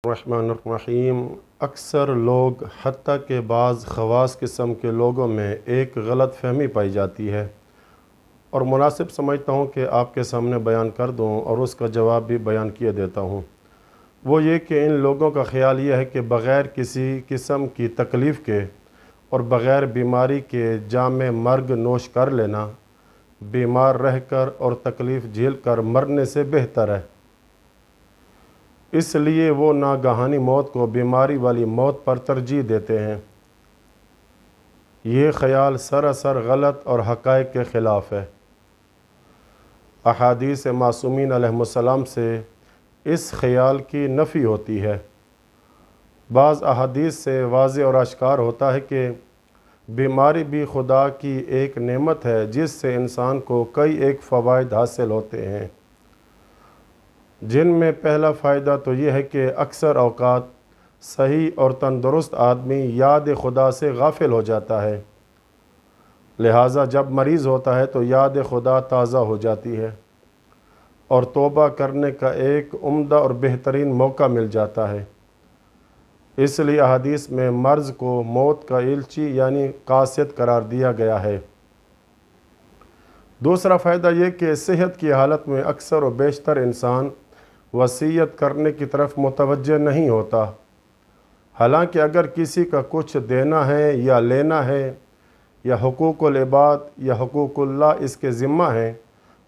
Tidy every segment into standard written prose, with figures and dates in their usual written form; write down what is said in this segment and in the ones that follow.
الرحمن الرحیم۔ اکثر لوگ حتیٰ کہ بعض خواص قسم کے لوگوں میں ایک غلط فہمی پائی جاتی ہے اور مناسب سمجھتا ہوں کہ آپ کے سامنے بیان کر دوں اور اس کا جواب بھی بیان کیے دیتا ہوں۔ وہ یہ کہ ان لوگوں کا خیال یہ ہے کہ بغیر کسی قسم کی تکلیف کے اور بغیر بیماری کے جام مرگ نوش کر لینا بیمار رہ کر اور تکلیف جھیل کر مرنے سے بہتر ہے۔ اس لیے وہ ناگہانی موت کو بیماری والی موت پر ترجیح دیتے ہیں۔ یہ خیال سراسر غلط اور حقائق کے خلاف ہے۔ احادیث معصومین علیہ السلام سے اس خیال کی نفی ہوتی ہے۔ بعض احادیث سے واضح اور اشکار ہوتا ہے کہ بیماری بھی خدا کی ایک نعمت ہے جس سے انسان کو کئی ایک فوائد حاصل ہوتے ہیں، جن میں پہلا فائدہ تو یہ ہے کہ اکثر اوقات صحیح اور تندرست آدمی یاد خدا سے غافل ہو جاتا ہے، لہٰذا جب مریض ہوتا ہے تو یاد خدا تازہ ہو جاتی ہے اور توبہ کرنے کا ایک عمدہ اور بہترین موقع مل جاتا ہے۔ اس لیے احادیث میں مرض کو موت کا ایلچی یعنی قاصد قرار دیا گیا ہے۔ دوسرا فائدہ یہ کہ صحت کی حالت میں اکثر و بیشتر انسان وصیت کرنے کی طرف متوجہ نہیں ہوتا، حالانکہ اگر کسی کا کچھ دینا ہے یا لینا ہے یا حقوق العباد یا حقوق اللہ اس کے ذمہ ہیں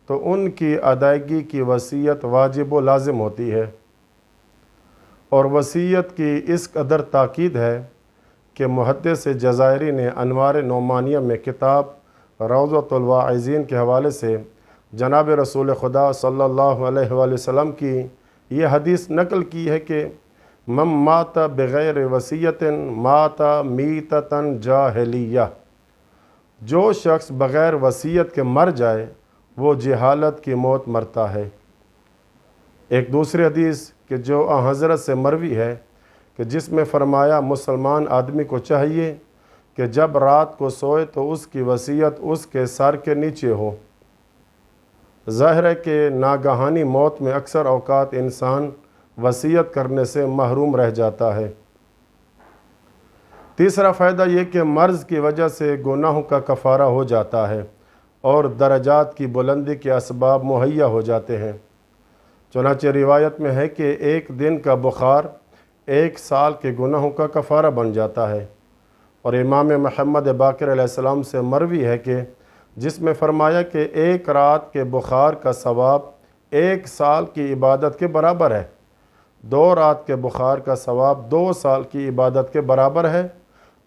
تو ان کی ادائیگی کی وصیت واجب و لازم ہوتی ہے، اور وصیت کی اس قدر تاکید ہے کہ محدث جزائری نے انوار نعمانیہ میں کتاب روضۃ الواعظین کے حوالے سے جناب رسول خدا صلی اللہ علیہ وآلہ وسلم کی یہ حدیث نقل کی ہے کہ من مات بغیر وصیت مات میتۃ جاہلیہ، جو شخص بغیر وصیت کے مر جائے وہ جہالت کی موت مرتا ہے۔ ایک دوسری حدیث کہ جو حضرت سے مروی ہے کہ جس میں فرمایا مسلمان آدمی کو چاہیے کہ جب رات کو سوئے تو اس کی وصیت اس کے سر کے نیچے ہو۔ ظاہر ہے کہ ناگہانی موت میں اکثر اوقات انسان وصیت کرنے سے محروم رہ جاتا ہے۔ تیسرا فائدہ یہ کہ مرض کی وجہ سے گناہوں کا کفارہ ہو جاتا ہے اور درجات کی بلندی کے اسباب مہیا ہو جاتے ہیں۔ چنانچہ روایت میں ہے کہ ایک دن کا بخار 1 سال کے گناہوں کا کفارہ بن جاتا ہے، اور امام محمد باقر علیہ السلام سے مروی ہے کہ جس میں فرمایا کہ 1 رات کے بخار کا ثواب 1 سال کی عبادت کے برابر ہے، 2 رات کے بخار کا ثواب 2 سال کی عبادت کے برابر ہے،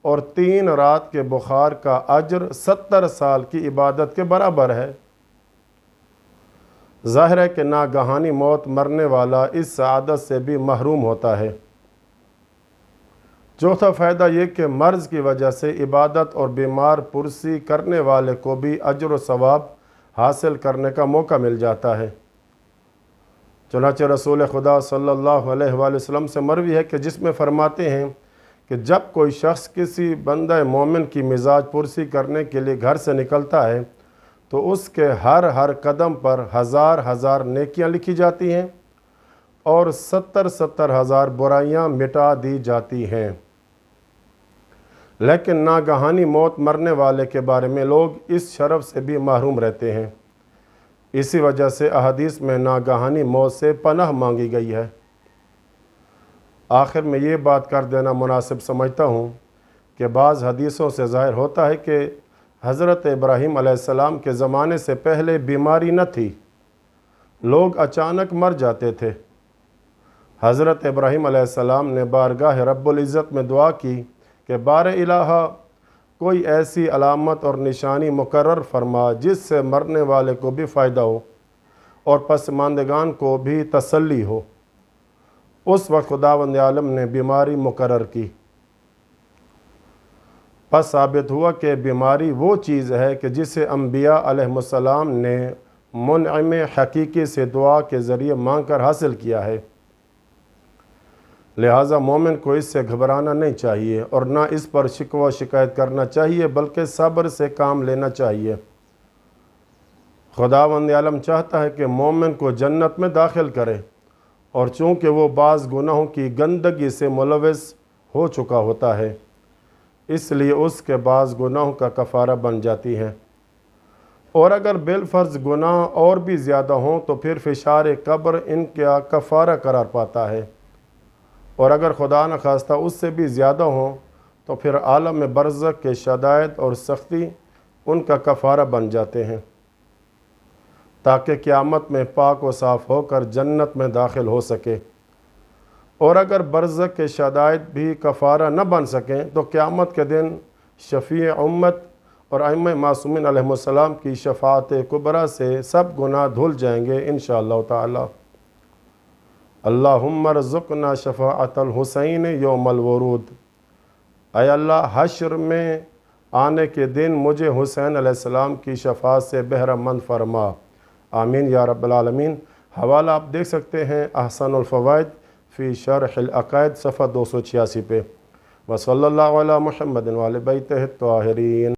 اور 3 رات کے بخار کا اجر 70 سال کی عبادت کے برابر ہے۔ ظاہر ہے کہ ناگہانی موت مرنے والا اس سعادت سے بھی محروم ہوتا ہے۔ چوتھا فائدہ یہ کہ مرض کی وجہ سے عبادت اور بیمار پرسی کرنے والے کو بھی اجر و ثواب حاصل کرنے کا موقع مل جاتا ہے۔ چنانچہ رسول خدا صلی اللہ علیہ وآلہ وسلم سے مروی ہے کہ جس میں فرماتے ہیں کہ جب کوئی شخص کسی بندہ مومن کی مزاج پرسی کرنے کے لیے گھر سے نکلتا ہے تو اس کے ہر قدم پر 1000 نیکیاں لکھی جاتی ہیں اور 70 ہزار برائیاں مٹا دی جاتی ہیں۔ لیکن ناگہانی موت مرنے والے کے بارے میں لوگ اس شرف سے بھی محروم رہتے ہیں۔ اسی وجہ سے احادیث میں ناگہانی موت سے پناہ مانگی گئی ہے۔ آخر میں یہ بات کر دینا مناسب سمجھتا ہوں کہ بعض حدیثوں سے ظاہر ہوتا ہے کہ حضرت ابراہیم علیہ السلام کے زمانے سے پہلے بیماری نہ تھی، لوگ اچانک مر جاتے تھے۔ حضرت ابراہیم علیہ السلام نے بارگاہ رب العزت میں دعا کی کہ بار الہ کوئی ایسی علامت اور نشانی مقرر فرما جس سے مرنے والے کو بھی فائدہ ہو اور پسماندگان کو بھی تسلی ہو۔ اس وقت خداوند عالم نے بیماری مقرر کی۔ پس ثابت ہوا کہ بیماری وہ چیز ہے کہ جسے انبیاء علیہ السلام نے منعم حقیقی سے دعا کے ذریعے مانگ کر حاصل کیا ہے، لہٰذا مومن کو اس سے گھبرانا نہیں چاہیے اور نہ اس پر شکوہ شکایت کرنا چاہیے، بلکہ صبر سے کام لینا چاہیے۔ خداوند عالم چاہتا ہے کہ مومن کو جنت میں داخل کرے اور چونکہ وہ بعض گناہوں کی گندگی سے ملوث ہو چکا ہوتا ہے، اس لیے اس کے بعض گناہوں کا کفارہ بن جاتی ہیں۔ اور اگر بالفرض گناہ اور بھی زیادہ ہوں تو پھر فشار قبر ان کا کفارہ قرار پاتا ہے، اور اگر خدا نخواستہ اس سے بھی زیادہ ہوں تو پھر عالم برزخ کے شدائد اور سختی ان کا کفارہ بن جاتے ہیں، تاکہ قیامت میں پاک و صاف ہو کر جنت میں داخل ہو سکے۔ اور اگر برزخ کے شدائد بھی کفارہ نہ بن سکیں تو قیامت کے دن شفیع امت اور ائمہ معصومین علیہ السلام کی شفاعت کبریٰ سے سب گناہ دھل جائیں گے انشاءاللہ تعالی۔ اللہم ارزقنا شفاعت الحسین یوم الورود۔ اے اللہ، حشر میں آنے کے دن مجھے حسین علیہ السلام کی شفاعت سے بہرہ مند فرما، آمین یا رب العالمین۔ حوالہ آپ دیکھ سکتے ہیں احسن الفوائد فی شرح العقائد صفحہ 286 پہ۔ وصلی اللہ علی محمد وعلی بیتہ الطاہرین۔